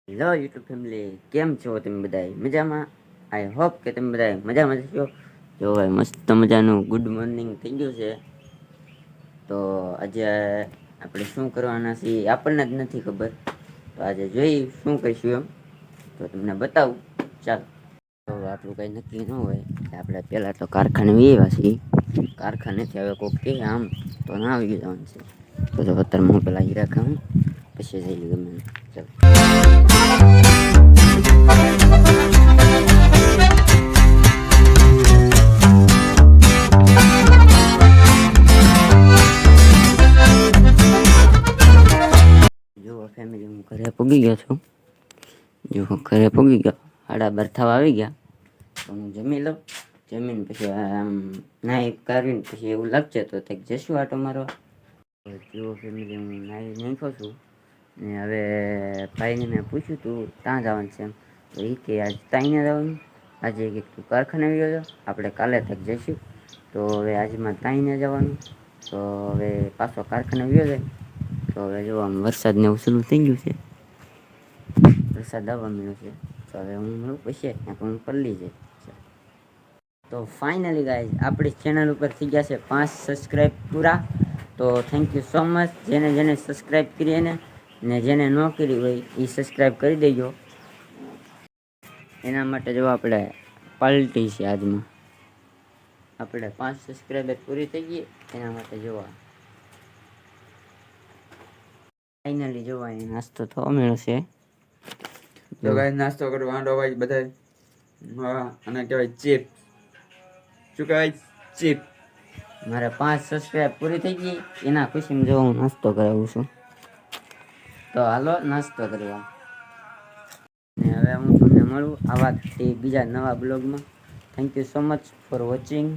Hello YouTube family, કેમ છો તમે બધા? મજામાં? આઈ હોપ કે તમે બધા મજામાં છો. જો ભાઈ મસ્ત મજાનું ગુડ મોર્નિંગ થઈ ગયું છે. તો આજે આપણે શું કરવાના છીએ આપણને જ નથી ખબર. તો આજે જોઈ શું કહીશું એમ તો તમને બતાવું. ચાલો, તો આપણું કંઈ નક્કી ન હોય આપણે પહેલાં તો કારખાને આવ્યા છીએ. કારખાનેથી હવે કોઈક કહે આમ તો ના આવી જવાનું છે. તો અત્યારે હું પેલા હીરા ખાઉં પછી જઈ ગમે. ચાલો, જો ફેમિલી હું ઘરે પગી ગયો છું. જો ઘરે પગી ગયો, 12:30 થવા આવી ગયા. તો હું જમી લઉં. જમીને પછી આમ નાહી કાઢીને પછી એવું લાગશે તો કંઈક જશું આટો મારવા. જો ફેમિલી હું નાહી નાખ્યો છું ને હવે ભાઈને મેં પૂછ્યું તું ત્યાં જવાનું છે એમ. તો એ કે આજ ત્યાં જવાનું, આજે કે તું કારખાને આવ્યો છો, આપણે કાલે તક જઈશું. તો હવે આજમાં ત્યાં જવાનું. તો હવે પાછો કારખાને આવ્યો છે. તો હવે જો આમ વરસાદને એવું શરૂ થઈ ગયું છે. વરસાદ આવવા મળ્યો છે. તો હવે હું મળું પછી હું પલ્લી જાય. તો ફાઇનલી ગાઈઝ આપણી ચેનલ ઉપર થઈ ગયા છે 5 સબસ્ક્રાઈબ પૂરા. તો થેન્ક યુ સો મચ જેને જેને સબસ્ક્રાઈબ કરી એને ને જેને ન કરી હોય એ સબસ્ક્રાઈબ કરી દેજો. એના માટે જો આપણે પાર્ટી છે આજમાં. આપણે 5 સબસ્ક્રાઈબર પૂરી થઈ ગઈ એના માટે જોવા ફાઇનલી જોવા એ નાસ્તો થવા મળ્યો છે. તો ગાઈસ નાસ્તો કરવા માંડો ભાઈ બધા. હા, અને કહેવાય ચીપ. શું કહેવાય? ચીપ. મારે 5 સબસ્ક્રાઈબ પૂરી થઈ ગઈ એના ખુશીમાં જો હું નાસ્તો કરાવું છું. તો હાલો નાસ્તો કરવા. ને હવે હું તમને મળું આવા બીજા નવા બ્લોગમાં. Thank you so much for watching.